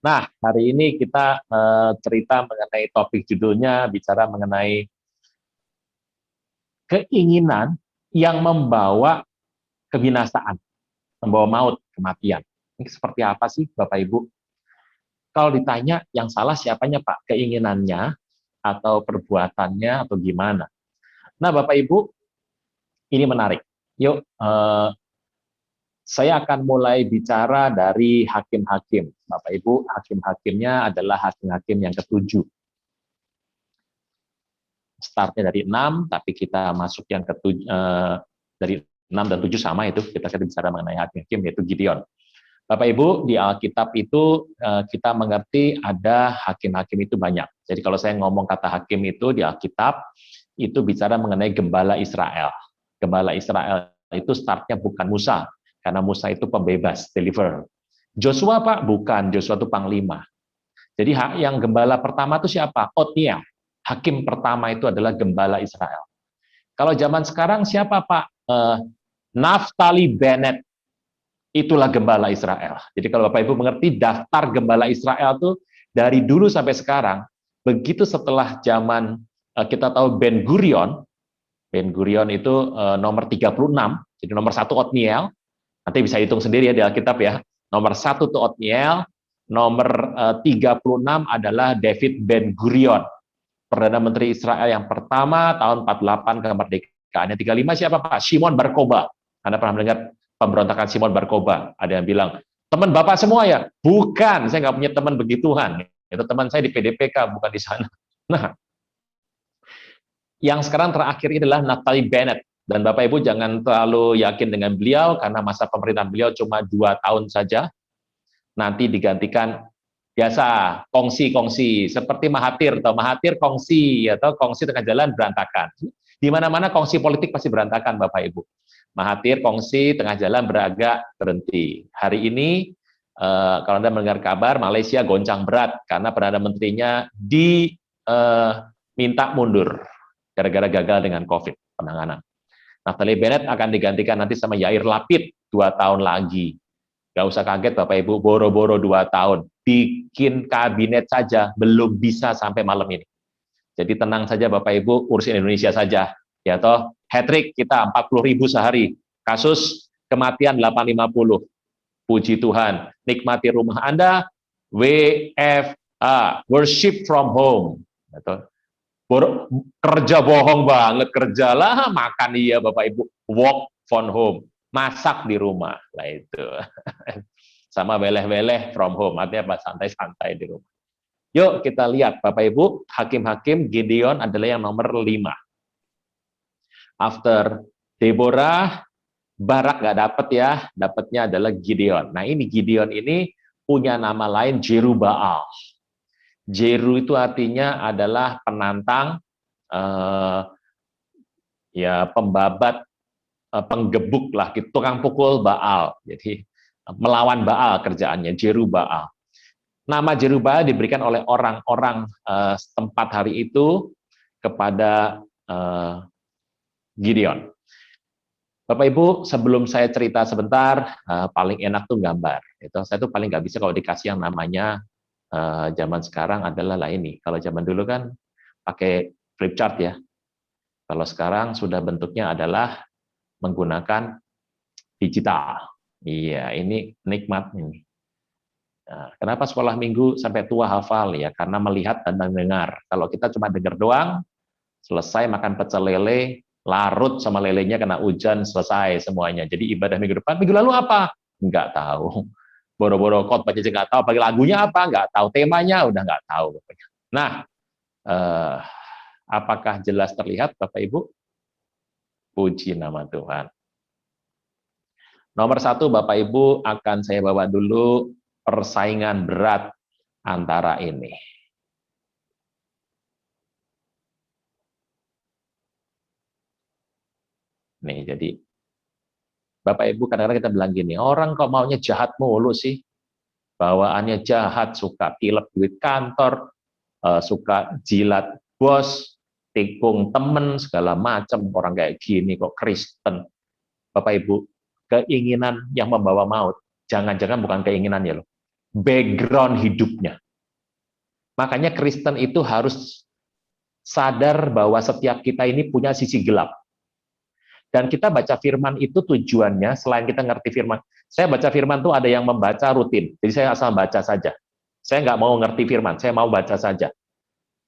Nah, hari ini kita cerita mengenai topik judulnya, bicara mengenai keinginan yang membawa kebinasaan, membawa maut, kematian. Ini seperti apa sih, Bapak Ibu? Kalau ditanya, yang salah siapanya, Pak? Keinginannya, atau perbuatannya, atau gimana? Nah, Bapak Ibu, ini menarik. Yuk, saya akan mulai bicara dari hakim-hakim. Bapak Ibu, hakim-hakimnya adalah hakim-hakim yang ketujuh. Startnya dari 6, tapi kita masuk yang ketujuh, dari 6 dan 7 sama itu, kita bicara mengenai hakim-hakim, yaitu Gideon. Bapak Ibu, di Alkitab itu kita mengerti ada hakim-hakim itu banyak. Jadi kalau saya ngomong kata hakim itu di Alkitab, itu bicara mengenai gembala Israel. Gembala Israel itu startnya bukan Musa, karena Musa itu pembebas, deliver. Joshua, Pak? Bukan, Joshua itu panglima. Jadi yang gembala pertama itu siapa? Otniel. Hakim pertama itu adalah gembala Israel. Kalau zaman sekarang siapa, Pak? Naftali Bennett. Itulah gembala Israel. Jadi kalau Bapak Ibu mengerti daftar gembala Israel itu dari dulu sampai sekarang, begitu setelah zaman kita tahu Ben Gurion itu nomor 36, jadi nomor 1 Otniel, nanti bisa hitung sendiri ya di Alkitab ya. Nomor 1 itu Otniel, nomor 36 adalah David Ben Gurion, Perdana Menteri Israel yang pertama tahun 48 kemerdekaannya. 35 siapa, Pak? Shimon Bar Kokhba. Anda pernah mendengar pemberontakan Shimon Bar Kokhba? Ada yang bilang, teman Bapak semua ya? Bukan, saya nggak punya teman begituan. Itu teman saya di PDPK, bukan di sana. Nah, yang sekarang terakhir ini adalah Naftali Bennett. Dan Bapak Ibu jangan terlalu yakin dengan beliau, karena masa pemerintahan beliau cuma 2 tahun saja. Nanti digantikan biasa kongsi seperti Mahathir atau Mahathir kongsi atau kongsi tengah jalan berantakan. Di mana-mana kongsi politik pasti berantakan, Bapak Ibu. Mahathir kongsi tengah jalan beragak berhenti. Hari ini kalau Anda mendengar kabar, Malaysia goncang berat karena Perdana Menterinya diminta mundur gara-gara gagal dengan COVID penanganan. Naftali Bennett akan digantikan nanti sama Yair Lapid 2 tahun lagi. Gak usah kaget Bapak Ibu, boro-boro 2 tahun. Bikin kabinet saja belum bisa sampai malam ini. Jadi tenang saja Bapak Ibu, urusin Indonesia saja. Ya toh, hat-trick kita 40.000 sehari. Kasus kematian 850. Puji Tuhan. Nikmati rumah Anda, WFA, worship from home. Ya toh. Kerja bohong banget, kerjalah, makan iya Bapak Ibu, work from home. Masak di rumah, lah itu. Sama weleh-weleh from home, artinya santai-santai di rumah. Yuk kita lihat, Bapak Ibu, hakim-hakim Gideon adalah yang nomor 5. After Deborah, Barak nggak dapat ya, dapatnya adalah Gideon. Nah ini Gideon ini punya nama lain Jerubbaal. Jeru itu artinya adalah penantang, ya pembabat, penggebuk lah, tukang pukul Baal. Jadi melawan Baal kerjaannya, Jerubbaal. Nama Jerubbaal diberikan oleh orang-orang setempat hari itu kepada Gideon. Bapak Ibu, sebelum saya cerita sebentar, paling enak tuh gambar. Saya tuh paling nggak bisa kalau dikasih yang namanya zaman sekarang adalah lah ini. Kalau zaman dulu kan pakai flip chart ya. Kalau sekarang sudah bentuknya adalah menggunakan digital. Iya, ini nikmat ini. Nah, kenapa sekolah minggu sampai tua hafal ya? Karena melihat dan mendengar. Kalau kita cuma dengar doang, selesai makan pecel lele, larut sama lelenya kena hujan, selesai semuanya. Jadi ibadah minggu depan, minggu lalu apa? Nggak tahu. Boro-boro khotbah aja nggak tahu, pakai lagunya apa? Nggak tahu, temanya udah nggak tahu. Nah, apakah jelas terlihat Bapak Ibu? Puji nama Tuhan. Nomor 1 Bapak Ibu akan saya bawa dulu persaingan berat antara ini. Nih, jadi Bapak Ibu kadang-kadang kita bilang gini, orang kok maunya jahat mulu sih? Bawaannya jahat, suka tilep duit kantor, suka jilat bos, tikung temen, segala macam. Orang kayak gini kok Kristen. Bapak Ibu, keinginan yang membawa maut, jangan-jangan bukan keinginannya loh. background hidupnya. Makanya Kristen itu harus sadar bahwa setiap kita ini punya sisi gelap. Dan kita baca firman itu tujuannya, selain kita ngerti firman, saya baca firman itu ada yang membaca rutin, jadi saya asal baca saja. Saya nggak mau ngerti firman, saya mau baca saja.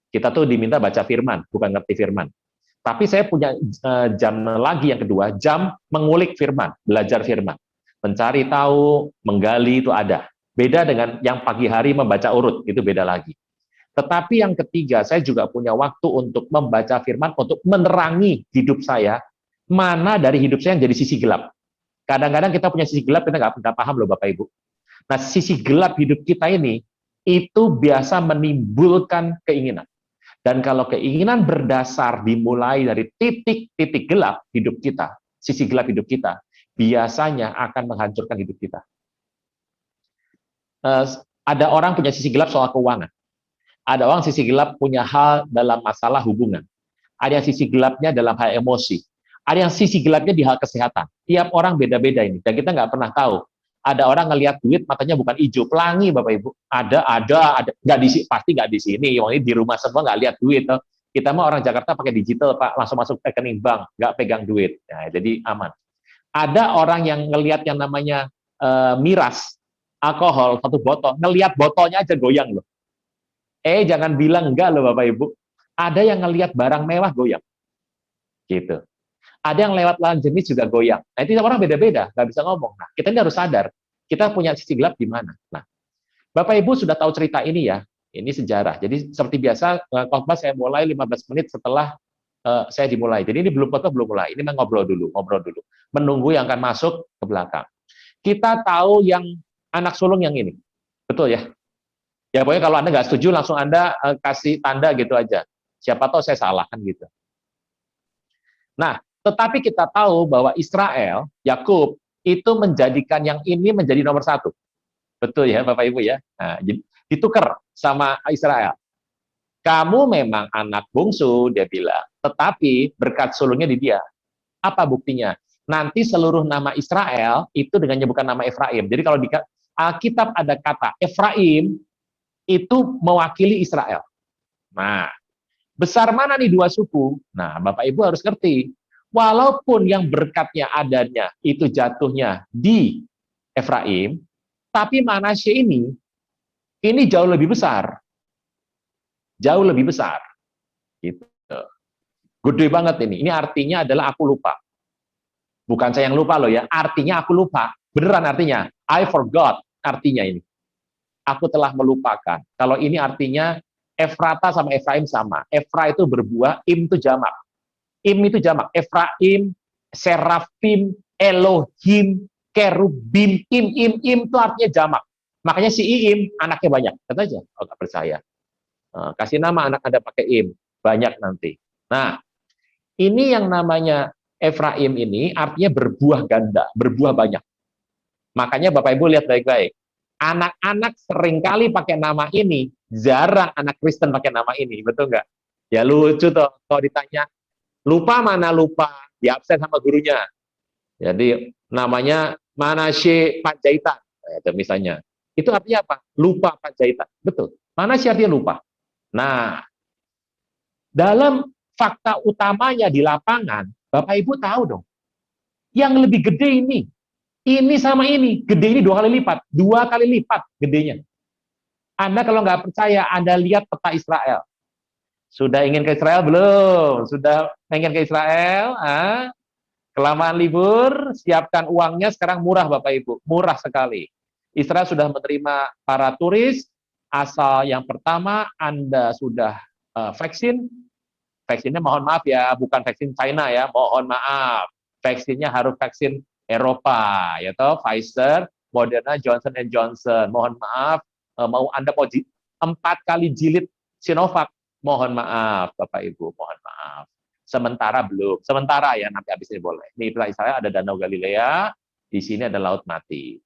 Kita tuh diminta baca firman, bukan ngerti firman. Tapi saya punya jam lagi yang kedua, jam mengulik firman, belajar firman. Mencari tahu, menggali itu ada. Beda dengan yang pagi hari membaca urut, itu beda lagi. Tetapi yang ketiga, saya juga punya waktu untuk membaca firman, untuk menerangi hidup saya, mana dari hidup saya yang jadi sisi gelap. Kadang-kadang kita punya sisi gelap, kita nggak paham loh Bapak Ibu. Nah, sisi gelap hidup kita ini, itu biasa menimbulkan keinginan. Dan kalau keinginan berdasar dimulai dari titik-titik gelap hidup kita, sisi gelap hidup kita, biasanya akan menghancurkan hidup kita. Ada orang punya sisi gelap soal keuangan. Ada orang sisi gelap punya hal dalam masalah hubungan. Ada yang sisi gelapnya dalam hal emosi. Ada yang sisi gelapnya di hal kesehatan. Tiap orang beda-beda ini, dan kita nggak pernah tahu. Ada orang ngelihat duit matanya bukan hijau, pelangi Bapak Ibu. Ada. Nggak di, pasti nggak di sini. Yang ini di rumah semua nggak lihat duit. Kita mah orang Jakarta pakai digital Pak, langsung masuk rekening bank, nggak pegang duit. Nah, jadi aman. Ada orang yang ngelihat yang namanya miras, alkohol, satu botol, ngelihat botolnya aja goyang loh. Jangan bilang enggak loh Bapak Ibu. Ada yang ngelihat barang mewah goyang. Gitu. Ada yang lewat lawan jenis juga goyang. Nah, itu orang beda-beda, nggak bisa ngomong. Nah, kita ini harus sadar, kita punya sisi gelap di mana. Nah, Bapak Ibu sudah tahu cerita ini ya, ini sejarah. Jadi seperti biasa, khotbah saya mulai 15 menit setelah saya dimulai. Jadi ini belum khotbah, belum mulai. Ini ngobrol dulu. Menunggu yang akan masuk ke belakang. Kita tahu yang anak sulung yang ini. Betul ya? Ya, pokoknya kalau Anda nggak setuju, langsung Anda kasih tanda gitu aja. Siapa tahu saya salah, kan gitu. Nah, tetapi kita tahu bahwa Israel, Yakub, itu menjadikan yang ini menjadi nomor satu. Betul ya, Bapak Ibu ya? Nah, ditukar sama Israel. Kamu memang anak bungsu, dia bilang, tetapi berkat sulungnya di dia. Apa buktinya? Nanti seluruh nama Israel itu dengan menyebutkan nama Efraim. Jadi kalau di Alkitab ada kata Efraim, itu mewakili Israel. Nah, besar mana nih dua suku? Nah, Bapak Ibu harus ngerti. Walaupun yang berkatnya adanya itu jatuhnya di Efraim, tapi Manasye ini jauh lebih besar. Jauh lebih besar. Gitu. Gede banget ini. Ini artinya adalah aku lupa. Bukan saya yang lupa loh ya, artinya aku lupa. Beneran artinya. I forgot artinya ini. Aku telah melupakan. Kalau ini artinya Efrata sama Efraim sama. Efra itu berbuah, im itu jamak. Im itu jamak. Efraim, Serafim, Elohim, Kerubim, im itu artinya jamak. Makanya si Iim anaknya banyak. Kata aja, oh nggak percaya. Kasih nama anak Anda pakai im, banyak nanti. Nah, ini yang namanya Efraim ini artinya berbuah ganda, berbuah banyak. Makanya Bapak Ibu lihat baik-baik. Anak-anak seringkali pakai nama ini, jarang anak Kristen pakai nama ini, betul nggak? Ya lucu tuh, kalau ditanya, lupa mana lupa, di absen sama gurunya. Jadi namanya Manasye Panjaitan, itu misalnya. Itu artinya apa? Lupa Panjaitan, betul. Manasye artinya lupa. Nah, dalam fakta utamanya di lapangan, Bapak Ibu tahu dong, yang lebih gede ini sama ini, gede ini 2 kali lipat gedenya. Anda kalau nggak percaya, Anda lihat peta Israel. Sudah ingin ke Israel belum? Sudah ingin ke Israel? Kelamaan libur, siapkan uangnya, sekarang murah Bapak Ibu, murah sekali. Israel sudah menerima para turis, asal yang pertama Anda sudah vaksin, vaksinnya mohon maaf ya, bukan vaksin China ya, mohon maaf. Vaksinnya harus vaksin Eropa, ya toh, Pfizer, Moderna, Johnson Johnson. Mohon maaf, mau Anda mau 4 kali jilid Sinovac, mohon maaf, Bapak Ibu, mohon maaf. Sementara belum, sementara ya, nanti habis ini boleh. Ini Israel ada Danau Galilea, di sini ada Laut Mati.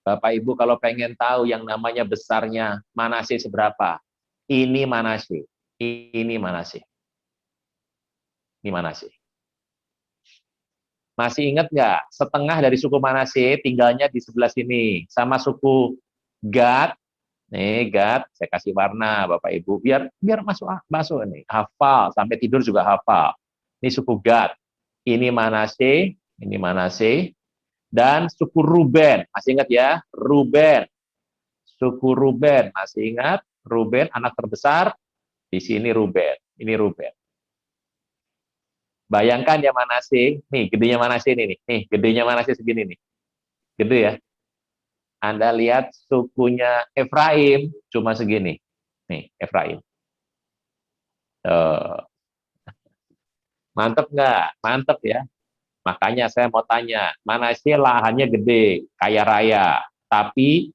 Bapak Ibu kalau pengen tahu yang namanya besarnya Manasye seberapa, ini Manasye, ini Manasye, ini Manasye. Masih ingat nggak? Setengah dari suku Manase tinggalnya di sebelah sini. Sama suku Gad. Nih, Gad, saya kasih warna Bapak Ibu. Biar masuk masuk nih. Hafal, sampai tidur juga hafal. Ini suku Gad. Ini Manase, dan suku Ruben. Masih ingat ya? Ruben. Suku Ruben, masih ingat? Ruben, anak terbesar. Di sini Ruben. Ini Ruben. Bayangkan ya Manase, nih gedenya Manase ini nih. Nih, gedenya Manase segini nih. Gede ya. Anda lihat sukunya Efraim cuma segini. Nih, Efraim. Mantep nggak? Mantep ya. Makanya saya mau tanya, Manase lahannya gede, kaya raya, tapi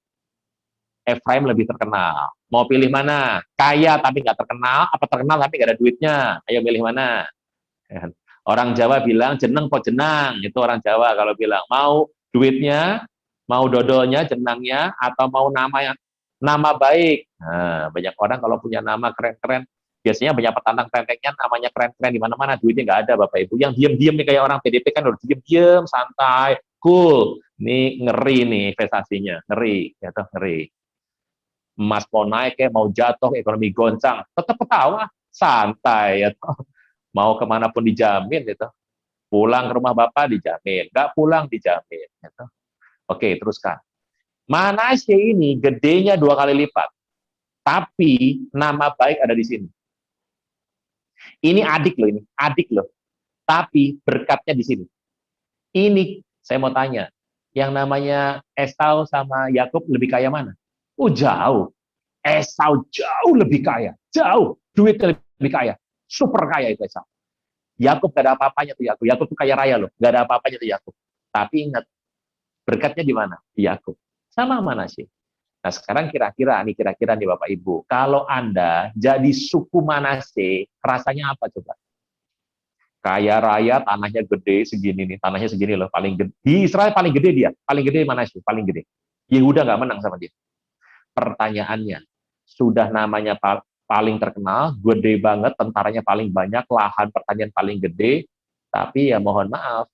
Efraim lebih terkenal. Mau pilih mana? Kaya tapi nggak terkenal, apa terkenal tapi nggak ada duitnya? Ayo pilih mana? Orang Jawa bilang jeneng kok jenang, itu orang Jawa kalau bilang mau duitnya, mau dodolnya, jenangnya, atau mau nama baik. Nah, banyak orang kalau punya nama keren-keren, biasanya banyak petantang pempeknya namanya keren-keren di mana-mana, duitnya nggak ada Bapak Ibu. Yang diem-diem nih kayak orang PDP kan udah diem-diem, santai, cool. Ini ngeri nih investasinya, ngeri, ya toh ngeri. Emas mau naik kayak mau jatuh, ekonomi goncang, tetap ketawa, santai ya toh. Mau kemanapun dijamin gitu. Pulang ke rumah Bapak dijamin, nggak pulang dijamin. Gitu. Oke, teruskan. Manasye ini gedenya 2 kali lipat, tapi nama baik ada di sini. Ini adik loh. Tapi berkatnya di sini. Ini saya mau tanya, yang namanya Esau sama Yakub lebih kaya mana? Oh jauh. Esau jauh lebih kaya, jauh. Duitnya lebih kaya, super kaya itu Esau. Yakub gak ada apa-apanya tuh Yakub. Yakub tuh kaya raya loh, gak ada apa-apanya tuh Yakub. Tapi ingat, berkatnya di mana? Di Yakub. Sama mana sih? Nah sekarang kira-kira nih Bapak Ibu, kalau Anda jadi suku Manase, rasanya apa coba? Kaya raya, tanahnya gede segini nih, tanahnya segini loh, paling gede. Di Israel paling gede dia, paling gede Manase, paling gede. Yehuda nggak menang sama dia. Pertanyaannya, sudah namanya paling terkenal, gede banget, tentaranya paling banyak, lahan pertanian paling gede, tapi ya mohon maaf,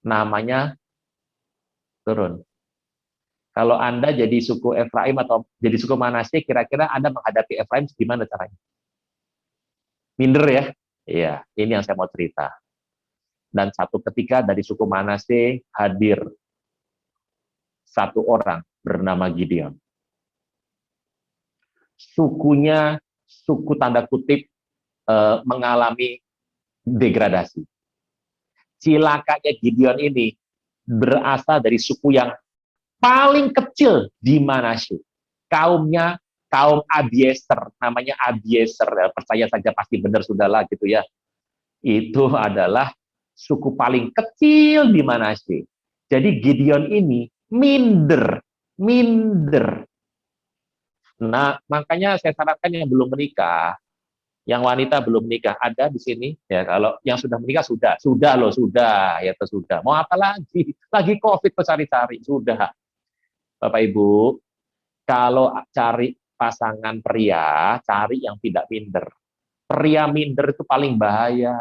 namanya turun. Kalau Anda jadi suku Efraim atau jadi suku Manasye, kira-kira Anda menghadapi Efraim gimana caranya? Minder ya? Iya, ini yang saya mau cerita. Dan satu ketika dari suku Manasye hadir satu orang bernama Gideon. Sukunya, suku tanda kutip, mengalami degradasi. Cilakanya Gideon ini berasal dari suku yang paling kecil di Manasye. Kaumnya kaum Abieser, namanya Abieser, percaya saja pasti benar sudahlah gitu ya. Itu adalah suku paling kecil di Manasye. Jadi Gideon ini minder. Nah, makanya saya sarankan yang belum menikah, yang wanita belum menikah ada di sini ya. Kalau yang sudah menikah sudah ya sudah. Mau apa lagi? Lagi COVID cari-cari sudah. Bapak Ibu, kalau cari pasangan pria, cari yang tidak minder. Pria minder itu paling bahaya.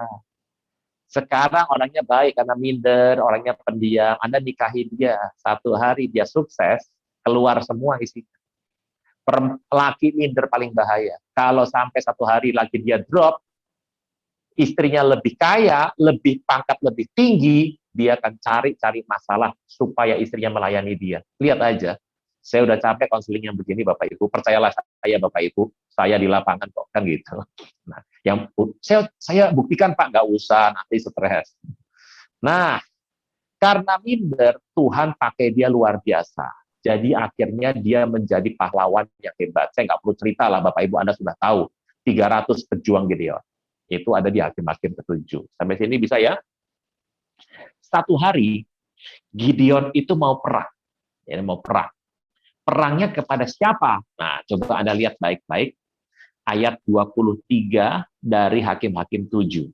Sekarang orangnya baik karena minder, orangnya pendiam. Anda nikahi dia, satu hari dia sukses, keluar semua isinya. Laki minder paling bahaya. Kalau sampai satu hari lagi dia drop, istrinya lebih kaya, lebih pangkat lebih tinggi, dia akan cari masalah supaya istrinya melayani dia. Lihat aja, saya udah capek konseling yang begini Bapak Ibu, percayalah saya Bapak Ibu, saya di lapangan kok, kan gitu. Nah, yang saya buktikan Pak, nggak usah nanti stres. Nah, karena minder, Tuhan pakai dia luar biasa. Jadi akhirnya dia menjadi pahlawan yang hebat. Saya nggak perlu cerita lah Bapak Ibu, Anda sudah tahu. 300 pejuang Gideon. Itu ada di Hakim-Hakim ke-7. Sampai sini bisa ya? Satu hari, Gideon itu mau perang. Ya, mau perang. Perangnya kepada siapa? Nah, coba Anda lihat baik-baik. Ayat 23 dari Hakim-Hakim 7.